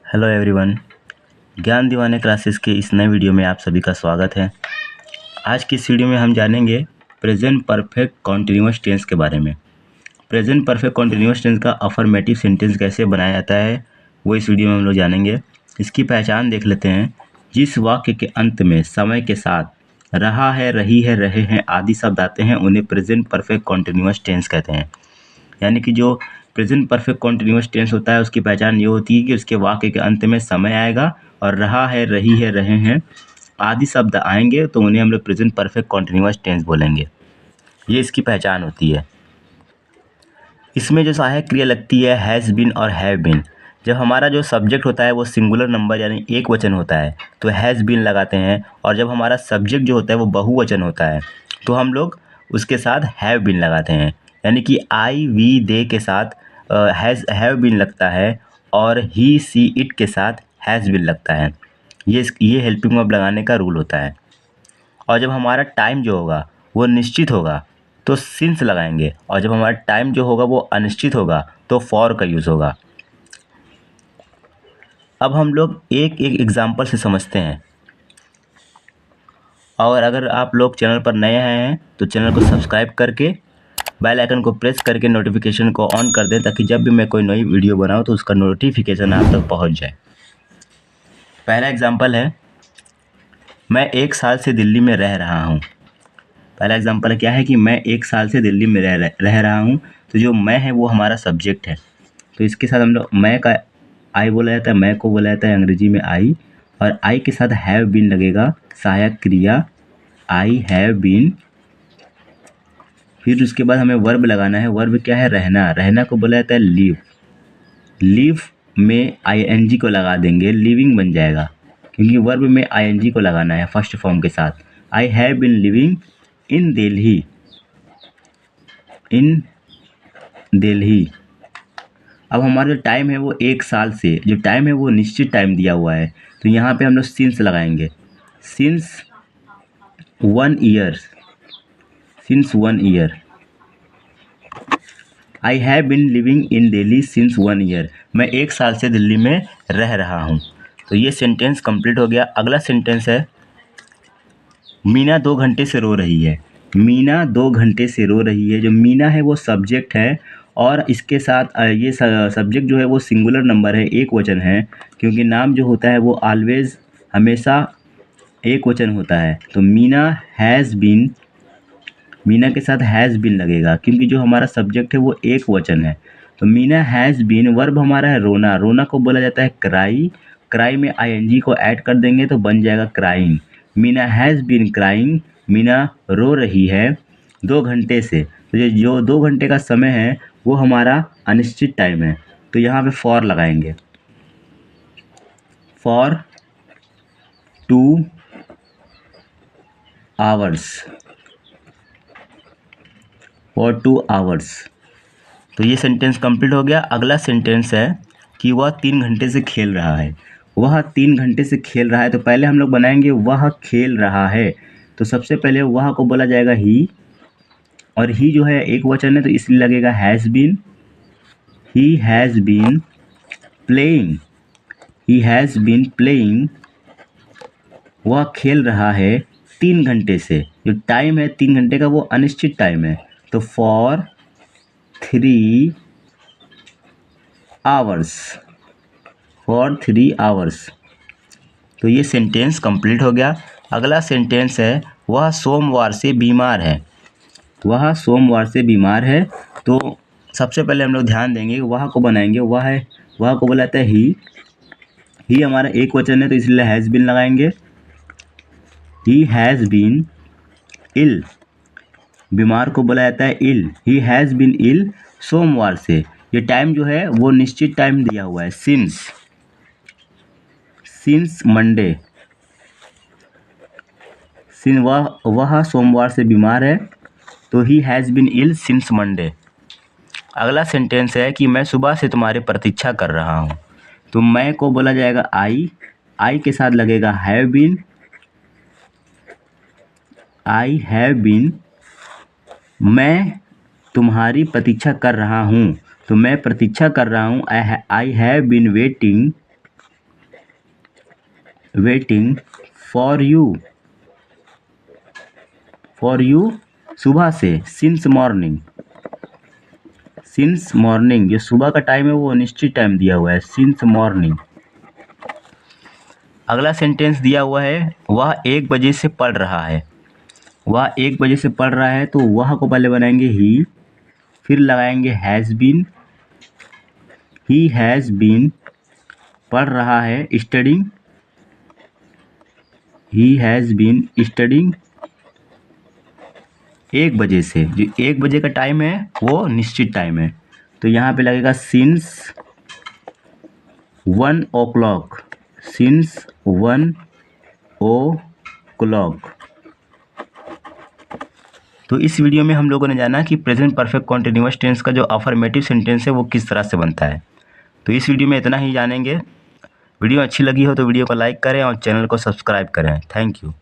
Hello everyone. ज्ञान दीवाने classes के इस नए वीडियो में आप सभी का स्वागत है। आज की इस वीडियो में हम जानेंगे प्रेजेंट परफेक्ट कॉन्टिन्यूअस टेंस के बारे में। प्रेजेंट परफेक्ट कॉन्टिन्यूअस टेंस का अफर्मेटिव सेंटेंस कैसे बनाया जाता है वो इस वीडियो में हम लोग जानेंगे। इसकी पहचान देख लेते हैं। जिस वाक्य के अंत में समय के साथ रहा है, रही है, रहे हैं आदि शब्द आते हैं उन्हें प्रेजेंट परफेक्ट कॉन्टिन्यूअस टेंस कहते हैं। यानी कि जो प्रेजेंट परफेक्ट कॉन्टिन्यूअस टेंस होता है उसकी पहचान ये होती है कि उसके वाक्य के अंत में समय आएगा और रहा है, रही है, रहे हैं आदि शब्द आएंगे तो उन्हें हम लोग प्रेजेंट परफेक्ट कॉन्टिन्यूअस टेंस बोलेंगे। ये इसकी पहचान होती है। इसमें जो सहायक क्रिया लगती है हैज़ बीन और हैव बीन। जब हमारा जो सब्जेक्ट होता है वो सिंगुलर नंबर यानी एक वचन होता है तो हैज़ बीन लगाते हैं, और जब हमारा सब्जेक्ट जो होता है वो बहुवचन होता है तो हम लोग उसके साथ हैव बीन लगाते हैं। यानी कि आई वी दे के साथ हैव बीन लगता है और ही सी इट के साथ हैज़ बीन लगता है। ये हेल्पिंग वर्ब लगाने का रूल होता है। और जब हमारा टाइम जो होगा वो निश्चित होगा तो सिंस लगाएंगे, और जब हमारा टाइम जो होगा वो अनिश्चित होगा तो फॉर का यूज़ होगा। अब हम लोग एक एक एग्जाम्पल से समझते हैं। और अगर आप लोग चैनल पर नए आए हैं तो चैनल को सब्सक्राइब करके बेल आइकन को प्रेस करके नोटिफिकेशन को ऑन कर दें, ताकि जब भी मैं कोई नई वीडियो बनाऊं तो उसका नोटिफिकेशन आप तक पहुंच जाए। पहला एग्जाम्पल है, मैं 1 साल से दिल्ली में रह रहा हूँ। पहला एग्जाम्पल क्या है कि मैं 1 साल से दिल्ली में रह रहा हूँ। तो जो मैं है वो हमारा सब्जेक्ट है, तो इसके साथ हम लोग मैं का आई बोला जाता है, मैं को बोला जाता है अंग्रेजी में आई, और आई के साथ हैव बीन लगेगा सहायक क्रिया आई हैव बीन। फिर उसके बाद हमें वर्ब लगाना है। वर्ब क्या है? रहना। रहना को बोला जाता है लिव। लिव में आईएनजी को लगा देंगे, लिविंग बन जाएगा, क्योंकि वर्ब में आईएनजी को लगाना है फर्स्ट फॉर्म के साथ। I have been living in Delhi. In Delhi. अब हमारा जो टाइम है वो 1 साल से, जो टाइम है वो निश्चित टाइम दिया हुआ है, तो यहाँ पे हम लोग सिंस लगाएंगे। Since 1 year. Since 1 year. I have been living in Delhi since 1 year. मैं 1 साल से दिल्ली में रह रहा हूँ। तो ये सेंटेंस कंप्लीट हो गया। अगला सेंटेंस है, मीना 2 घंटे से रो रही है। मीना 2 घंटे से रो रही है। जो मीना है वो सब्जेक्ट है, और इसके साथ ये सब्जेक्ट जो है वो सिंगुलर नंबर है, एक वचन है, क्योंकि नाम जो होता है वो ऑलवेज हमेशा एक वचन होता है। तो मीना हैज़ बीन, मीना के साथ हैज़ बीन लगेगा, क्योंकि जो हमारा सब्जेक्ट है वो एक वचन है। तो मीना हैज़ बीन। वर्ब हमारा है रोना। रोना को बोला जाता है क्राई। क्राई में आईएनजी को ऐड कर देंगे तो बन जाएगा crying. Meena has been crying. Meena रो रही है 2 घंटे से। तो ये जो 2 घंटे का समय है वो हमारा अनिश्चित टाइम है, तो यहाँ पे फॉर लगाएंगे। For 2 hours. For 2 hours. तो ये सेंटेंस कंप्लीट हो गया। अगला सेंटेंस है कि वह 3 घंटे से खेल रहा है। वह 3 घंटे से खेल रहा है। तो पहले हम लोग बनाएंगे वह खेल रहा है। तो सबसे पहले वह को बोला जाएगा ही, और ही जो है एक वचन है तो इसलिए लगेगा has been. He has been playing. He has been playing. वह खेल रहा है 3 घंटे से। जो टाइम है 3 घंटे का वो अनिश्चित टाइम है, तो फॉर 3 आवर्स। For 3 hours. तो ये सेंटेंस कंप्लीट हो गया। अगला सेंटेंस है, वह सोमवार से बीमार है। वह सोमवार से बीमार है। तो सबसे पहले हम लोग ध्यान देंगे, वह को बनाएंगे। वह को बोला जाता है ही हमारा एक वचन है तो इसलिए हैज़ बीन लगाएंगे। He has been ill. बीमार को बोला जाता है इल। ही हैज़ बीन इल सोमवार से। ये टाइम जो है वो निश्चित टाइम दिया हुआ है, सिंस मंडे। वह सोमवार से बीमार है, तो he has been ill since Monday. अगला सेंटेंस है कि मैं सुबह से तुम्हारी प्रतीक्षा कर रहा हूँ। तो मैं को बोला जाएगा आई। आई के साथ लगेगा have been. I have been. मैं तुम्हारी प्रतीक्षा कर रहा हूँ। तो मैं प्रतीक्षा कर रहा हूँ, I have been waiting waiting for you, for you सुबह से, सिंस मॉर्निंग, सिंस मॉर्निंग जो सुबह का टाइम है वो निश्चित टाइम दिया हुआ है, सिंस मॉर्निंग। अगला सेंटेंस दिया हुआ है वह 1 बजे से पढ़ रहा है, वह 1 बजे से पढ़ रहा है तो वह को पहले बनाएंगे ही, फिर लगाएंगे has been, he has been, पढ़ रहा है studying, he has been studying 1 बजे से, जो 1 बजे का टाइम है वो निश्चित टाइम है, तो यहाँ पे लगेगा सिंस 1 o'clock, सिंस 1 o'clock। तो इस वीडियो में हम लोगों ने जाना कि प्रेजेंट परफेक्ट कॉन्टिन्यूअस टेंस का जो अफर्मेटिव सेंटेंस है वो किस तरह से बनता है। तो इस वीडियो में इतना ही जानेंगे। वीडियो अच्छी लगी हो तो वीडियो को लाइक करें और चैनल को सब्सक्राइब करें। Thank you.